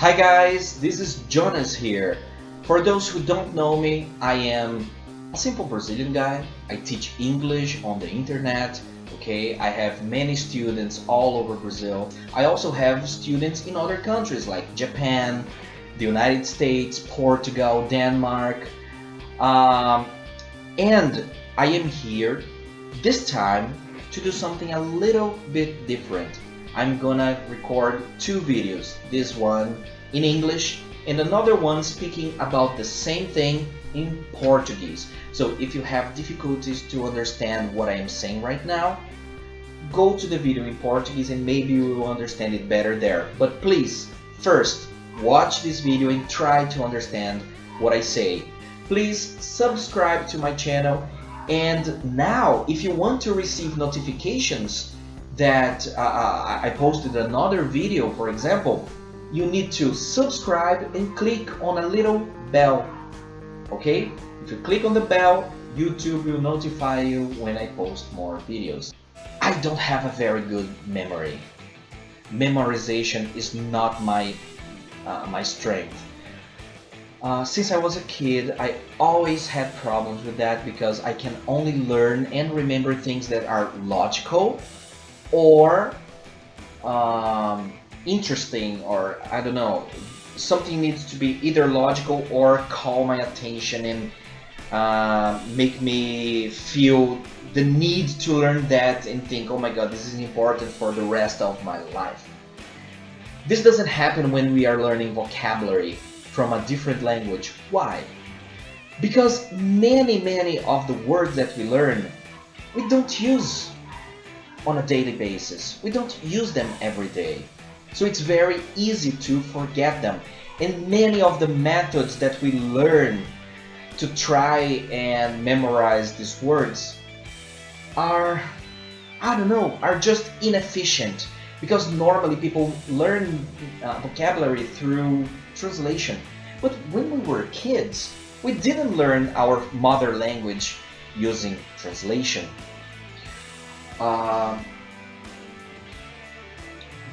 Hi guys, this is Jonas here. For those who don't know me, I am a simple Brazilian guy. I teach English on the internet. Okay, I have many students all over Brazil. I also have students in other countries like Japan, the United States, Portugal, Denmark. Um, and I am here this time to do something a little bit different. I'm gonna record two videos, this one in English and another one speaking about the same thing in Portuguese. So if you have difficulties to understand what I am saying right now, go to the video in Portuguese and maybe you will understand it better there. But please, first, watch this video and try to understand what I say. Please subscribe to my channel, and now if you want to receive notifications that I posted another video, for example, you need to subscribe and click on a little bell. Okay? If you click on the bell, YouTube will notify you when I post more videos. I don't have a very good memory. Memorization is not my strength. Since I was a kid, I always had problems with that because I can only learn and remember things that are logical or interesting, or I don't know, something needs to be either logical or call my attention and make me feel the need to learn that and think, oh my god, this is important for the rest of my life. This doesn't happen when we are learning vocabulary from a different language. Why? Because many of the words that we learn, we don't use on a daily basis. We don't use them every day. So it's very easy to forget them. And many of the methods that we learn to try and memorize these words are, I don't know, are just inefficient. Because normally people learn vocabulary through translation. But when we were kids, we didn't learn our mother language using translation.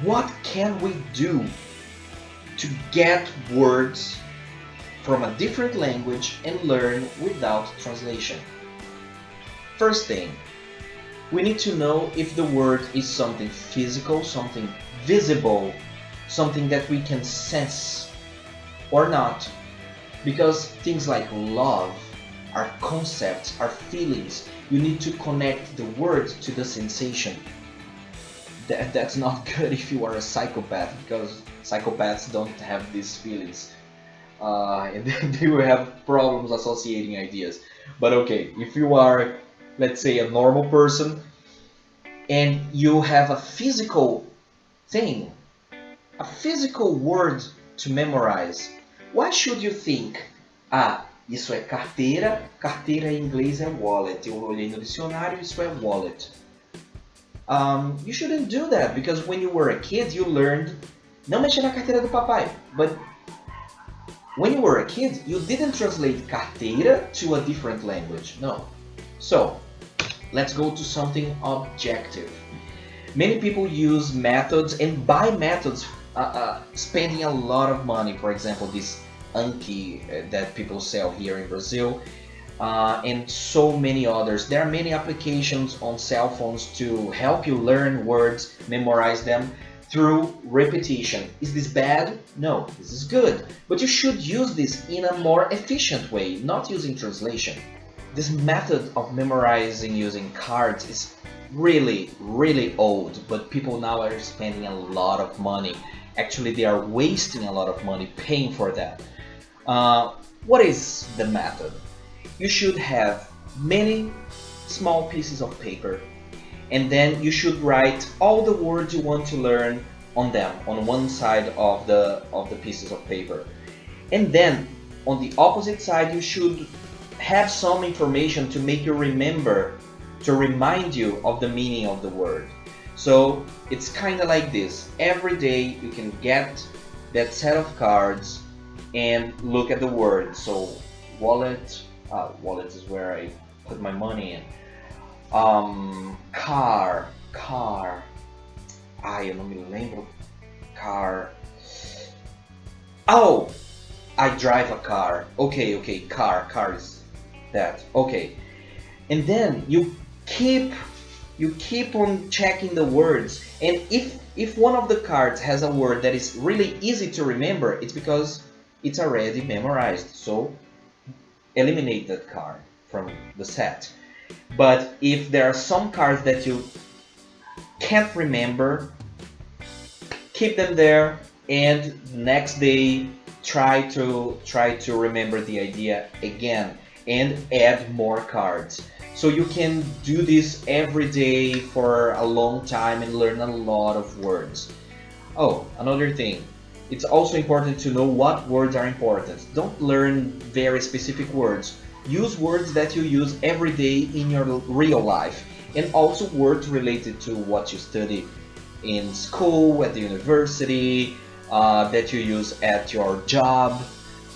What can we do to get words from a different language and learn without translation? First thing, we need to know if the word is something physical, something visible, something that we can sense or not. Because things like love are concepts, are feelings. You need to connect the word to the sensation. That's not good if you are a psychopath, because psychopaths don't have these feelings. And they will have problems associating ideas. But okay, if you are, let's say, a normal person and you have a physical thing, a physical word to memorize, why should you think, isso é carteira, carteira em inglês é wallet, eu olhei no dicionário, isso é wallet. You shouldn't do that, because when you were a kid you learned não mexer na carteira do papai, but when you were a kid you didn't translate carteira to a different language, no. So let's go to something objective. Many people use methods, and by methods spending a lot of money. For example, this Anki that people sell here in Brazil, and so many others. There are many applications on cell phones to help you learn words, memorize them through repetition. Is this bad? No, this is good. But you should use this in a more efficient way, not using translation. This method of memorizing using cards is really old, but people now are spending a lot of money. Actually, they are wasting a lot of money paying for that. What is the method? You should have many small pieces of paper, and then you should write all the words you want to learn on them, on one side of the pieces of paper. And then on the opposite side you should have some information to make you remember, to remind you of the meaning of the word. So it's kind of like this. Every day you can get that set of cards and look at the word. So wallet, wallet is where I put my money in. Car, eu não me lembro. Car. Oh, I drive a car. Okay, okay, car is that. Okay. And then you keep on checking the words, and if one of the cards has a word that is really easy to remember, it's because it's already memorized. So eliminate that card from the set. But if there are some cards that you can't remember, keep them there, and next day try to remember the idea again and add more cards. So you can do this every day for a long time and learn a lot of words. Oh, another thing, it's also important to know what words are important. Don't learn very specific words. Use words that you use every day in your real life, and also words related to what you study in school, at the university, that you use at your job.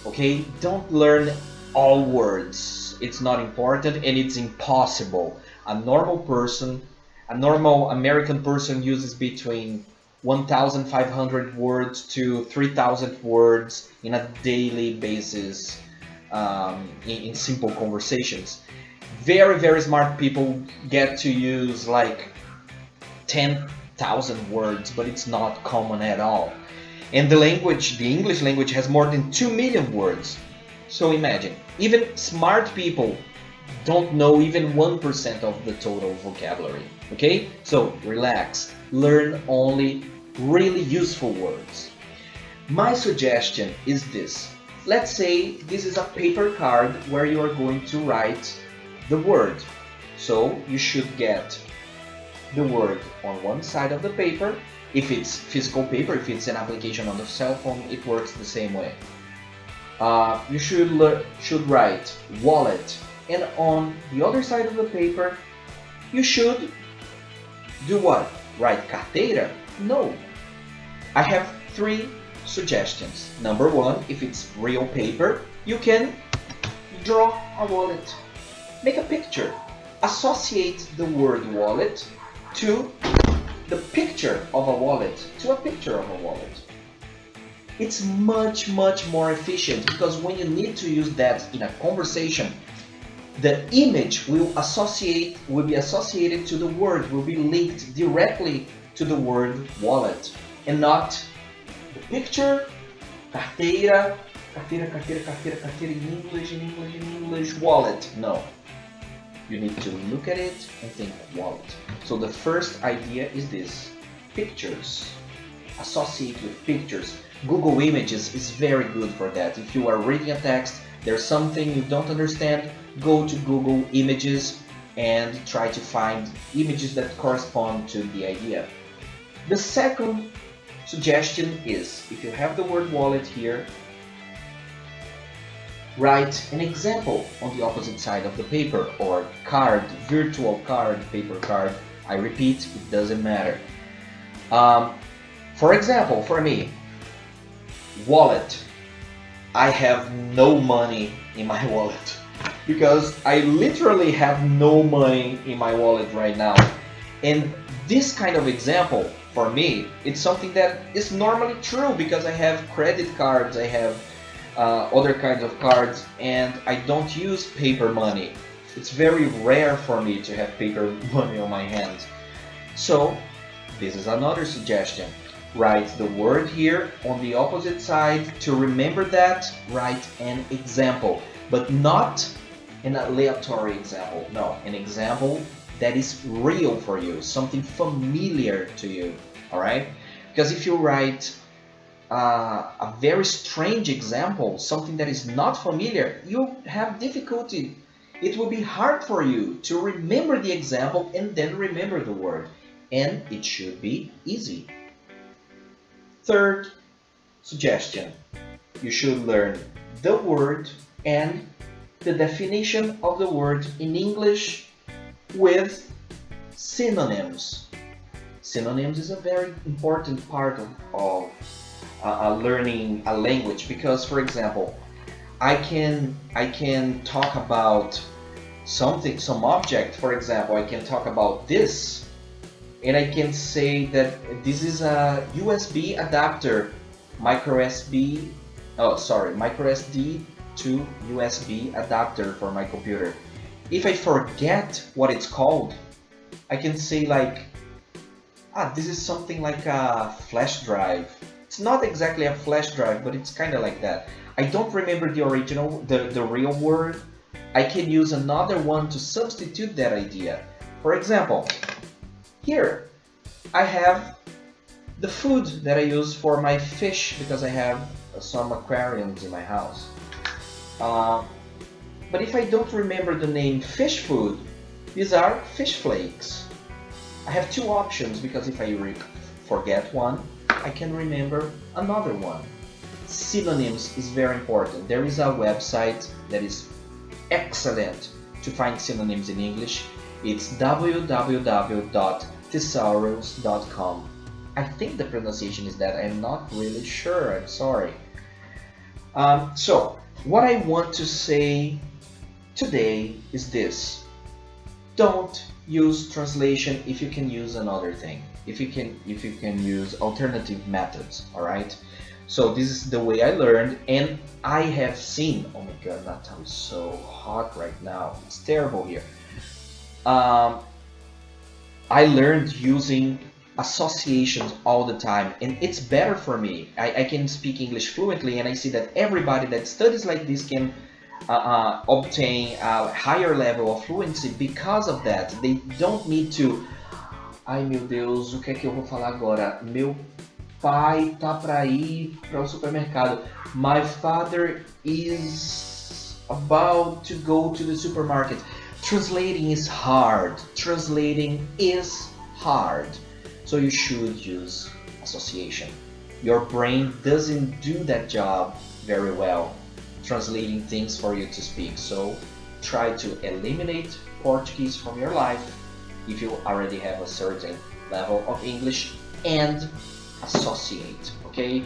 Okay, don't learn all words. It's not important and it's impossible. A normal American person uses between 1,500 words to 3,000 words in a daily basis, in simple conversations. Very, very smart people get to use like 10,000 words, but it's not common at all. And the English language has more than 2 million words. So imagine, even smart people don't know even 1% of the total vocabulary. Okay? So relax, learn only really useful words. My suggestion is this. Let's say this is a paper card where you are going to write the word. So you should get the word on one side of the paper. If it's physical paper, if it's an application on the cell phone, it works the same way. You should write wallet, and on the other side of the paper, you should do what? Write carteira? No. I have three suggestions. Number one, if it's real paper, you can draw a wallet. Make a picture. Associate the word wallet to the picture of a wallet, to a picture of a wallet. It's much, much more efficient because when you need to use that in a conversation, the image will be associated to the word, will be linked directly to the word wallet, and not the picture, carteira, in English, wallet. No. You need to look at it and think wallet. So the first idea is this: pictures. Associate with pictures. Google Images is very good for that. If you are reading a text, there's something you don't understand, go to Google Images and try to find images that correspond to the idea. The second suggestion is, if you have the word wallet here, write an example on the opposite side of the paper, or card, virtual card, paper card. I repeat, it doesn't matter. For example, for me, wallet. I have no money in my wallet because I literally have no money in my wallet right now. And this kind of example, for me, it's something that is normally true because I have credit cards, I have other kinds of cards, and I don't use paper money. It's very rare for me to have paper money on my hands. So this is another suggestion. Write the word here on the opposite side. To remember that, write an example, but not an aleatory example. No, an example that is real for you, something familiar to you. All right? Because if you write a very strange example, something that is not familiar, you have difficulty. It will be hard for you to remember the example and then remember the word. And it should be easy. Third suggestion, you should learn the word and the definition of the word in English with synonyms. Synonyms is a very important part of learning a language because, for example, I can talk about something, some object. For example, I can talk about this, and I can say that this is a USB adapter, micro USB Oh, sorry, micro SD to USB adapter for my computer. If I forget what it's called, I can say like, this is something like a flash drive. It's not exactly a flash drive, but it's kind of like that. I don't remember the original, the real word. I can use another one to substitute that idea. For example, here I have the food that I use for my fish because I have some aquariums in my house. Uh, but if I don't remember the name fish food, these are fish flakes. I have two options because if I forget one, I can remember another one. Synonyms is very important. There is a website that is excellent to find synonyms in English. It's www.thesaurus.com. I think the pronunciation is that. I'm not really sure. I'm sorry. So, what I want to say today is this. Don't use translation if you can use another thing. If you can use alternative methods, all right? So this is the way I learned, and I have seen, oh my god, Natal is so hot right now. It's terrible here. I learned using associations all the time, and it's better for me. I can speak English fluently, and I see that everybody that studies like this can obtain a higher level of fluency because of that. They don't need to. Ai meu Deus, o que é que eu vou falar agora? Meu pai tá para ir para o supermercado. My father is about to go to the supermarket. Translating is hard. Translating is hard. So you should use association. Your brain doesn't do that job very well, translating things for you to speak. So try to eliminate Portuguese from your life if you already have a certain level of English and associate, okay?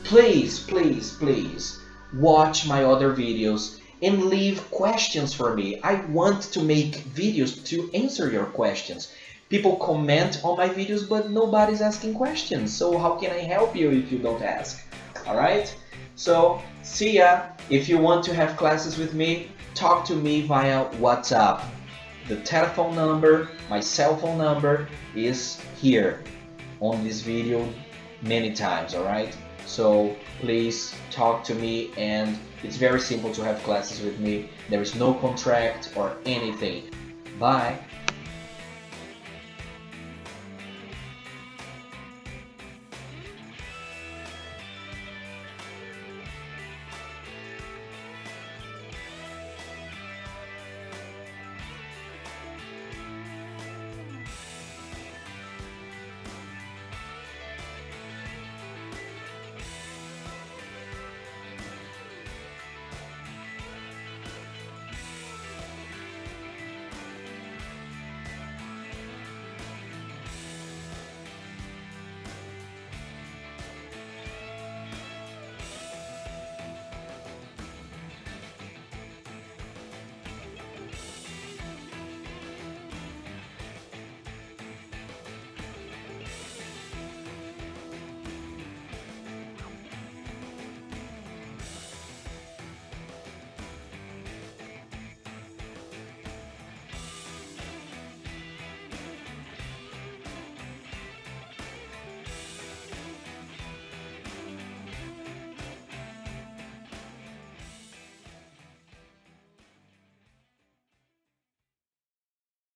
Please, please, please watch my other videos and leave questions for me. I want to make videos to answer your questions. People comment on my videos, but nobody's asking questions. So how can I help you if you don't ask? All right? So see ya. If you want to have classes with me, talk to me via WhatsApp. The telephone number, my cell phone number is here on this video many times, all right? So please talk to me, and it's very simple to have classes with me. There is no contract or anything. Bye.